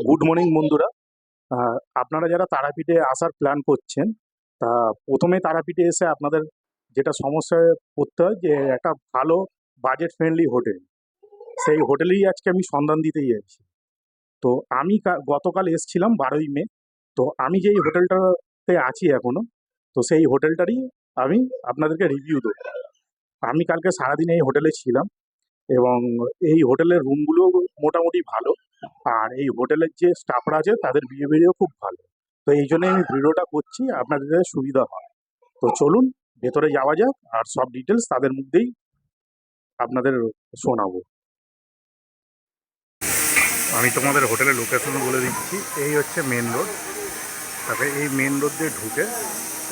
Good morning বন্ধুরা। আপনারা যারা তারাপীঠে আসার প্ল্যান করছেন, তা প্রথমে তারাপীঠে এসে আপনাদের যেটা সমস্যায় পড়তে হয় যে একটা ভালো বাজেট ফ্রেন্ডলি হোটেল, সেই হোটেলেই আজকে আমি সন্ধান দিতে যাচ্ছি। তো আমি গতকাল এসছিলাম 12ই মে। তো আমি যেই হোটেলটাতে আছি এখনো, তো সেই হোটেলটারই আমি আপনাদেরকে রিভিউ দেবো। আমি কালকে সারাদিন এই হোটেলে ছিলাম এবং এই হোটেলের রুমগুলো মোটামুটি ভালো। আর এই হোটেলের যে স্টাফরা আছে তাদের বিহেভিয়ারও খুব ভালো। তো এই জন্যই আমি ভিডিওটা করছি, আপনাদের যাতে সুবিধা হয়। তো চলুন ভেতরে যাওয়া যাক, আর সব ডিটেলস তাদের মধ্যেই আপনাদের শোনাবো। আমি তোমাদের হোটেলের লোকেশন বলে দিচ্ছি। এই হচ্ছে মেন রোড। তারপরে এই মেন রোড দিয়ে ঢুকে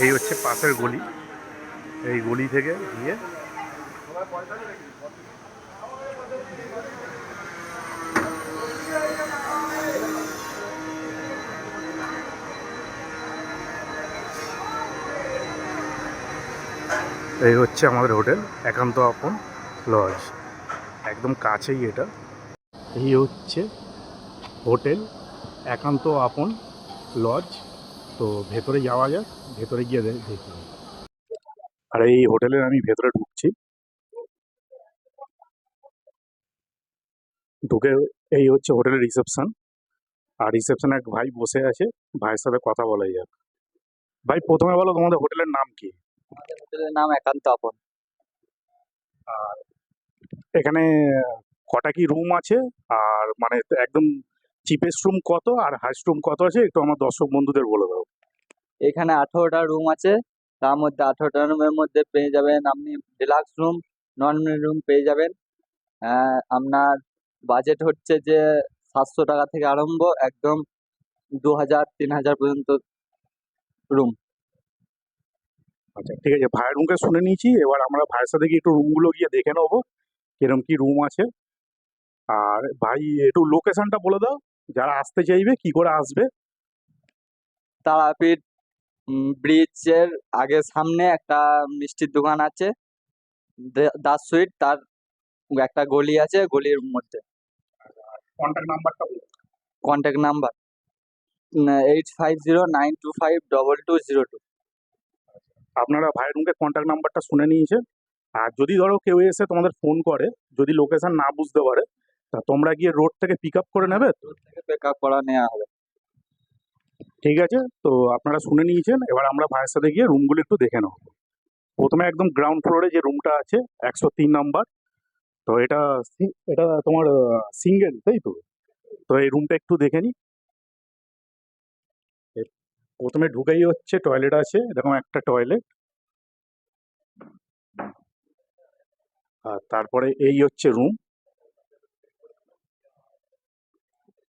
এই হচ্ছে পাশের গলি। এই গলি থেকে গিয়ে এই হচ্ছে আমাদের হোটেল একান্ত আপন লজ। একদম কাছেই এটা। এই হচ্ছে হোটেল একান্ত আপন লজ। তো ভেতরে যাওয়া যাক, ভেতরে গিয়ে দেখি। আর এই হোটেলের আমি ভেতরে ঢুকছি। ঢুকে এই হচ্ছে হোটেলের রিসেপশন। আর রিসেপশনে এক ভাই বসে আছে, ভাইয়ের সাথে কথা বলা যাক। ভাই প্রথমে বলো তোমাদের হোটেলের নাম কি? আমাদের হোটেলের নাম একান্ত আপন। আর এখানে কটা কি রুম আছে? আর মানে একদম চিপেস্ট রুম কত আর হাইস্ট রুম কত আছে, একটু আমার দর্শক বন্ধুদের বলে দাও। এখানে 18টা রুম আছে। তার মধ্যে 18টা রুমের মধ্যে পেয়ে যাবেন আপনি ডিলাক্স রুম, নর্মাল রুম পেয়ে যাবেন। আপনার বাজেট হচ্ছে যে 700 টাকা থেকে আরম্ভ, একদম 2000-3000 পর্যন্ত রুম। আচ্ছা ঠিক আছে, ভাইয়ের রুমকে শুনে নিয়েছি। এবার আমরা ভাইয়ের সাথে গিয়ে একটু রুমগুলো গিয়ে দেখে নেবো কিরম কি রুম আছে। আর ভাই একটু লোকেশনটা বলে দাও, যারা আসতে চাইবে কি করে আসবে। তারাপীঠ ব্রিজের আগে সামনে একটা মিষ্টির দোকান আছে, দাস সুইট, তার একটা গলি আছে, গলির মধ্যে। কন্ট্যাক্ট নাম্বারটা বলো। Contact number 8509252202। আপনারা ভাইয়ের রুমকে কন্ট্যাক্ট নাম্বারটা শুনে নিয়েছেন। আর যদি ধরো কেউ এসে তোমাদের ফোন করে, যদি লোকেশন না বুঝতে পারে, তা তোমরা গিয়ে রোড থেকে পিক আপ করে নেবে তো? দূর থেকে পিক আপ করা নেওয়া হবে। ঠিক আছে, তো আপনারা শুনে নিয়েছেন। এবার আমরা ভাইয়ের সাথে গিয়ে রুমগুলো একটু দেখে নেব। প্রথমে একদম গ্রাউন্ড ফ্লোরে যে রুমটা আছে, 103 নম্বর। তো এটা এটা তোমার সিঙ্গেল, তাই তো? তো এই রুমটা একটু দেখে নিই। প্রথমে ঢুকেই হচ্ছে টয়লেট আছে, এরকম একটা টয়লেট। আর তারপরে এই হচ্ছে রুম।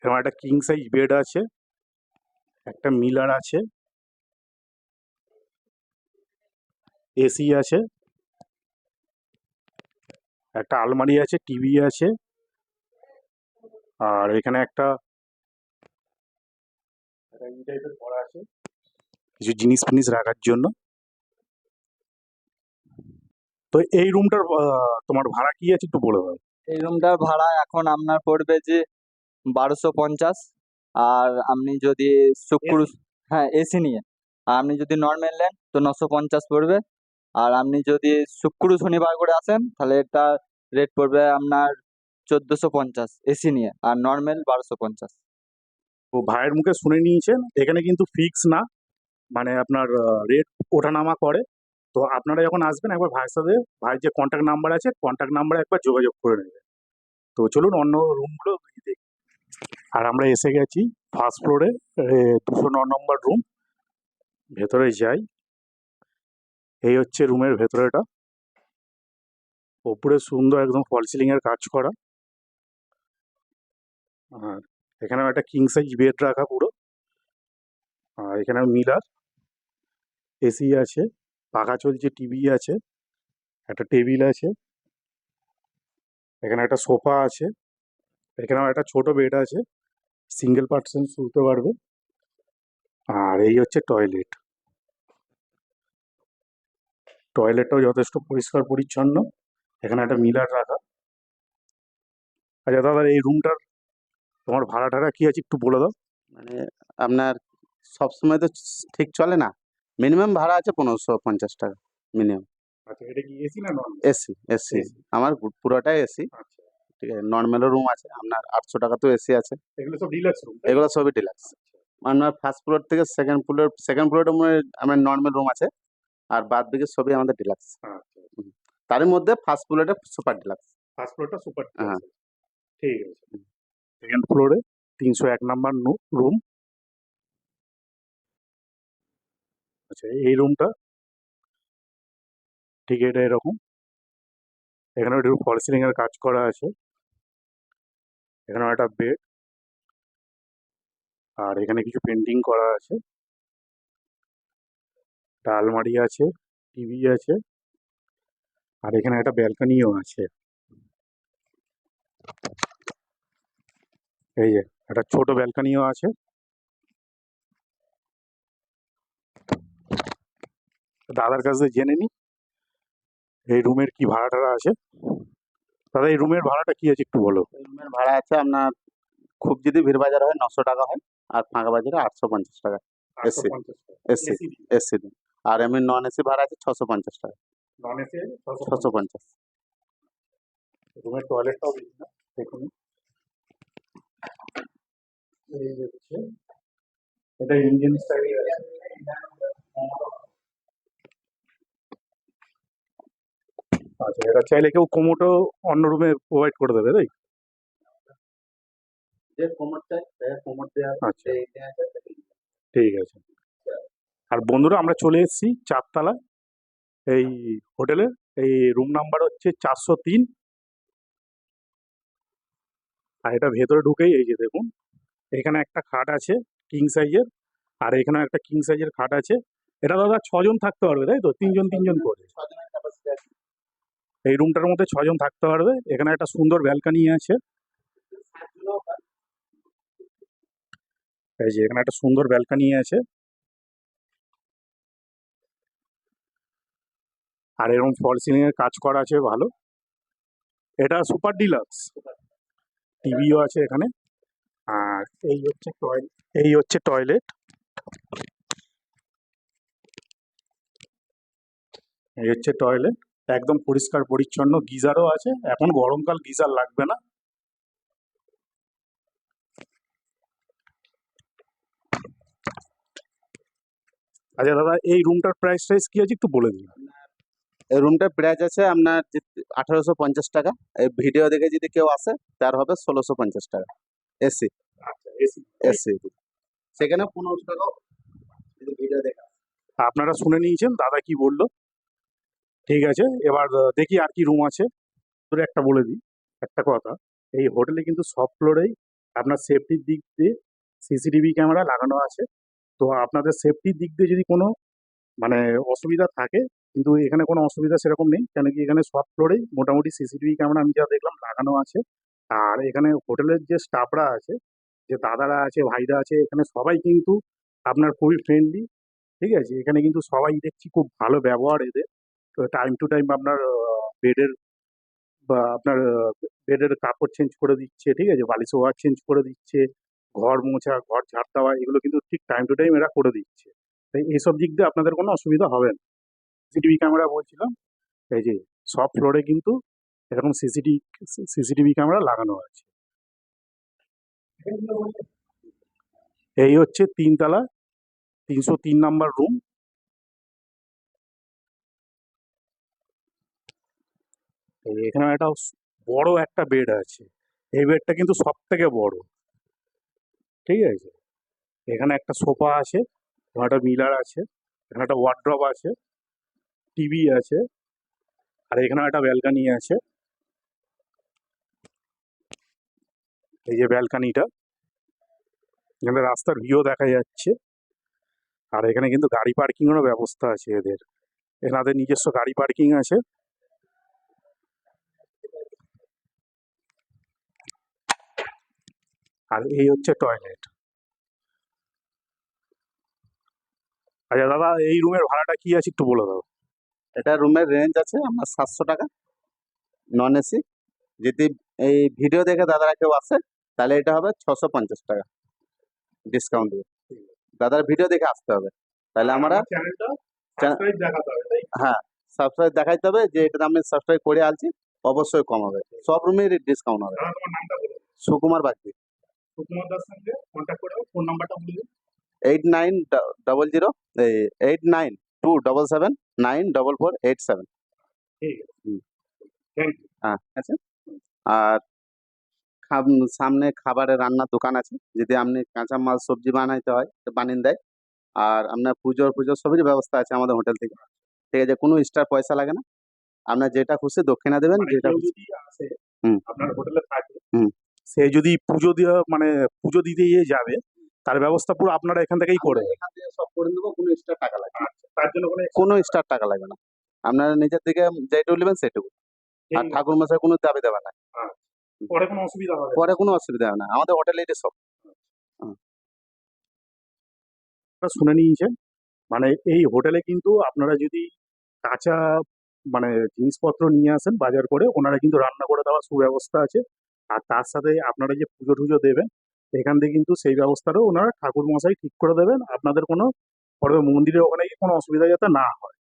এরকম একটা কিং সাইজ বেড আছে, একটা মিলার আছে, এসি আছে, একটা আলমারি আছে, টিভি আছে। আর এখানে একটা এই টাইপের করা আছে কিছু জিনিস ফিনিস রাখার জন্য। তো এই রুমটার তোমার ভাড়া কি আছে একটু বলে দাও। এই রুমটার ভাড়া এখন আপনার পড়বে যে 1250। আর আপনি যদি শুক্র, এসি? হ্যাঁ এসি নিয়ে, আর আপনি যদি নর্মাল নেন তো 950 পড়বে। আর আপনি যদি শুক্র শনিবার করে আসেন তাহলে এটা রেট পড়বে আপনার 1450 এসি নিয়ে, আর নর্মাল 1250। তো ভাইয়ের মুখে শুনে নিয়েছেন, এখানে কিন্তু ফিক্স না, মানে আপনার রেট ওঠানামা করে। তো আপনারা যখন আসবেন একবার ভাইয়ের সাথে, ভাইয়ের যে কন্ট্যাক্ট নাম্বার আছে কন্ট্যাক্ট নাম্বারে একবার যোগাযোগ করে নেবেন। তো চলুন অন্য রুমগুলো দেখি। আর আমরা এসে গেছি ফার্স্ট ফ্লোরে, 209 নম্বর রুম। ভেতরে যাই। এই হচ্ছে রুমের ভেতরেটা। ওপরে সুন্দর একদম ফল সিলিং এর কাজ করা। আর এখানেও একটা কিং সাইজ বেড রাখা পুরো। আর এখানেও মিলার, এসি আছে, পাখা চলছে, টিভি আছে, একটা টেবিল আছে, এখানে একটা সোফা আছে, এখানেও একটা ছোট বেড আছে, সিঙ্গেল পার্সন শুতে পারবে। আর এই হচ্ছে টয়লেট। টয়লেটটাও যথেষ্ট পরিষ্কার পরিচ্ছন্ন। এখানে একটা মিলার রাখা। আচ্ছা দাদা, এই রুমটার তোমার ভাড়া টাড়া কি আছে একটু বলে দাও। মানে আপনার সবসময় তো ঠিক চলে না, মিনিমাম ভাড়া আছে 1550 টাকা মিনিমাম। আচ্ছা, এটা কি এসি না নন এসি এসি এসি? আমার পুরোটাই এসি। আচ্ছা, ঠিক আছে, নর্মালও রুম আছে আপনার 800 টাকা তো এসি আছে। এগুলো সব ডিলাক্স রুম? এগুলো সবই ডিলাক্স। আপনার ফার্স্ট ফ্লোর থেকে সেকেন্ড ফ্লোরে আমার নর্মাল রুম আছে, আর বাদ বাকি সবই আমাদের ডিলাক্স। আচ্ছা, তার মধ্যে ফার্স্ট ফ্লোরে সুপার ডিলাক্স। ফার্স্ট ফ্লোরটা সুপার হ্যাঁ। ডিলাক্স। ঠিক আছে। সেকেন্ড ফ্লোরে 301 নাম্বার রুম। আচ্ছা, এই রুমটা ঠিক এটা এরকম। এখানে একটু ফল সিলিং এর কাজ করা আছে। এখানেও একটা বেড, আর এখানে কিছু পেন্টিং করা আছে। একটা আলমারি আছে, টিভি আছে, আর এখানে একটা ব্যালকনিও আছে। এই যে একটা ছোট ব্যালকনিও আছে। দাদার কাছে জেনে নি এই রুমের কি ভাড়া টাড়া আছে। দাদা, এই রুমের ভাড়াটা কি আছে একটু বলো। রুমের ভাড়া আছে আপনার, খুব যদি ভিড় বাজার হয় 900 টাকা হয়, আর ফাঁকা বাজারে 850 টাকা। এসি 850 টাকা। এসি এসি এসি আর এমনি নন এসি ভাড়া আছে 650 টাকা। Non AC 650। 650। রুমের টয়লেটটাও বেশি না, দেখুন। এই হচ্ছে, এটা ইন্ডিয়ান স্টাইল আছে। আচ্ছা, এটা চাইলে কেউ কোমোটো অন্য রুমে প্রোভাইড করে দেবে, তাই? যে কোমর চাই কোমর দেওয়া আছে, আচ্ছা, এই দেওয়া আছে। ঠিক আছে। আর বন্ধুরা, আমরা চলে এসেছি 4 তলা এই হোটেলে। এই রুম নাম্বার হচ্ছে 403। আর এটা ভেতরে ঢুকেই এই যে দেখুন, এখানে একটা খাট আছে কিং সাইজের, আর এখানে একটা কিং সাইজের খাট আছে। এটা দাদা 6 জন থাকতে পারবে, তাই তো? 3 জন 3 জন করে। 6 জনের ক্যাপাসিটি আছে। এই রুমটার মধ্যে 6 জন থাকতে পারবে। এখানে একটা সুন্দর ব্যালকনি আছে। এই যে এখানে একটা সুন্দর ব্যালকনি আছে, আর এরকম ফল সিলিং এর কাজ করা আছে ভালো। এটা সুপার ডিলাক্স। টিভিও আছে এখানে। আর এই হচ্ছে টয়লেট। এই হচ্ছে টয়লেট, একদম পরিষ্কার পরিচ্ছন্ন। গিজারও আছে, এখন গরমকাল গিজার লাগবে না। আচ্ছা দাদা, এই রুমটার প্রাইস টাইস কি আছে একটু বলে দিন। এই রুমটার প্রাইস আছে আপনার 1850 টাকা। এই ভিডিও দেখে যদি কেউ আসে তার হবে 1650 টাকা। এসি আচ্ছা, এসি। এসি সেখানে 1500 টাকা যদি ভিডিও দেখে। আপনারা শুনে নিয়েছেন দাদা কি বললো। ঠিক আছে, এবার দেখি আর কি রুম আছে। তোর একটা বলে দিই একটা কথা, এই হোটেলে কিন্তু সব ফ্লোরেই আপনার সেফটির দিক দিয়ে সিসিটিভি ক্যামেরা লাগানো আছে। তো আপনাদের সেফটির দিক দিয়ে যদি কোনো মানে অসুবিধা থাকে, কিন্তু এখানে কোনো অসুবিধা সেরকম নেই, কেন কি এখানে সব ফ্লোরেই মোটামুটি সিসিটিভি ক্যামেরা আমি যা দেখলাম লাগানো আছে। আর এখানে হোটেলের যে স্টাফরা আছে, যে দাদারা আছে, ভাইরা আছে, এখানে সবাই কিন্তু আপনার খুবই ফ্রেন্ডলি। ঠিক আছে, এখানে কিন্তু সবাই দেখছি খুব ভালো ব্যবহার এদের। তো টাইম টু টাইম আপনার বেডের বা আপনার বেডের কাপড় চেঞ্জ করে দিচ্ছে, ঠিক আছে, বালিশ ওভার চেঞ্জ করে দিচ্ছে, ঘর মোছা, ঘর ঝাড় দেওয়া, এগুলো কিন্তু ঠিক টাইম টু টাইম এরা করে দিচ্ছে। তাই এইসব দিক দিয়ে আপনাদের কোনো অসুবিধা হবে না। সিসিটিভি ক্যামেরা বলছিলাম, এই যে সব ফ্লোরে কিন্তু এরকম সিসিটিভি ক্যামেরা লাগানো আছে। এই হচ্ছে 3 তলা 303 নাম্বার রুম। এখানে একটা বড় একটা বেড আছে। এই বেডটা কিন্তু সব থেকে বড়। ঠিক আছে, এখানে একটা সোফা আছে, এখানে একটা মিলার আছে, এখানে একটা ওয়ার্ড্রপ আছে, টিভি আছে, আর এখানে একটা ব্যালকনি আছে। এই যে ব্যালকনিটা, এখানে রাস্তার ভিউ দেখা যাচ্ছে। আর এখানে কিন্তু গাড়ি পার্কিং এরও ব্যবস্থা আছে এদের। এনাদের নিজস্ব গাড়ি পার্কিং আছে। আর এই হচ্ছে টয়লেট। আচ্ছা দাদা, এই রুমের ভাড়াটা কি আছে একটু বলে দাও। এটা রুমের রেঞ্জ আছে আমার 700 টাকা, নন এসি। যদি এই ভিডিও দেখে দাদারা কেউ আসে তাহলে এটা হবে 650 টাকা ডিসকাউন্ট দিয়ে। দাদার ভিডিও দেখে আসতে হবে, তাহলে আমরা চ্যানেলটা Channel- সাবস্ক্রাইব দেখাতে হবে, তাই তো? হ্যাঁ সাবস্ক্রাইব দেখাইতে হবে যে এটা আমি সাবস্ক্রাইব করে আলছি, অবশ্যই কম হবে, সব রুমের ডিসকাউন্ট হবে। দাদা তোমার নামটা বলুন। সুকুমার বাগদি, সুকুমার দাস সঙ্গে কন্ট্যাক্ট করে ফোন নাম্বারটা বলে দিন। 8900 89 277 94487। ঠিক আছে, থ্যাংক ইউ। হ্যাঁ আছে। আর সামনে খাবারের রান্নার দোকান আছে, যদি আপনি কাঁচা মাল সবজি বানাইতে হয় তো বানিয়ে দেয়। আর আপনার পুজোর সবই ব্যবস্থা আছে আমাদের হোটেল থেকে, ঠিক আছে, কোনো এক্সট্রা পয়সা লাগে না, আপনার যেটা খুশি দক্ষিণা দেবেন, মানে যেটা কেউ খুশি। যদি আসে হুম। আপনার হোটেলে থাকে, হুম। সে যদি পুজো দেওয়া মানে পুজো দিতে গিয়ে যাবে, তার ব্যবস্থা পুরো আপনারা এখান থেকেই করে আমরা এখান থেকে সব করে দেবো, কোনো এক্সট্রা টাকা লাগবে না। তার জন্য কোনো এক্সট্রা টাকা লাগবে না, আপনারা নিজের থেকে যেটুকু নেবেন সেটুকু। আর ঠাকুর মশাই কোনো দাবি দেবে না, পরে কোনো অসুবিধা হবে না। পরে কোনো অসুবিধা হবে না, আমাদের হোটেলে এটা সব। আপনারা শুনে নিয়েছেন, মানে এই হোটেলে কিন্তু আপনারা যদি কাঁচা মানে জিনিসপত্র নিয়ে আসেন বাজার করে, ওনারা কিন্তু রান্না করে দেওয়ার সুব্যবস্থা আছে। আর তার সাথে আপনারা যে পুজো টুজো দেবেন, এখান থেকে কিন্তু সেই ব্যবস্থাটাও ওনারা ঠাকুর মশাই ঠিক করে দেবেন, আপনাদের কোনো পরে মন্দিরের ওখানে গিয়ে কোনো অসুবিধা যাতে না হয়।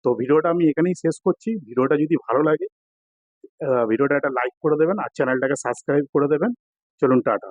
তো ভিডিওটা আমি এখানেই শেষ করছি। ভিডিওটা যদি ভালো লাগে ভিডিওটা একটা লাইক করে দেবেন আর চ্যানেলটাকে সাবস্ক্রাইব করে দেবেন। চলুন, টাটা।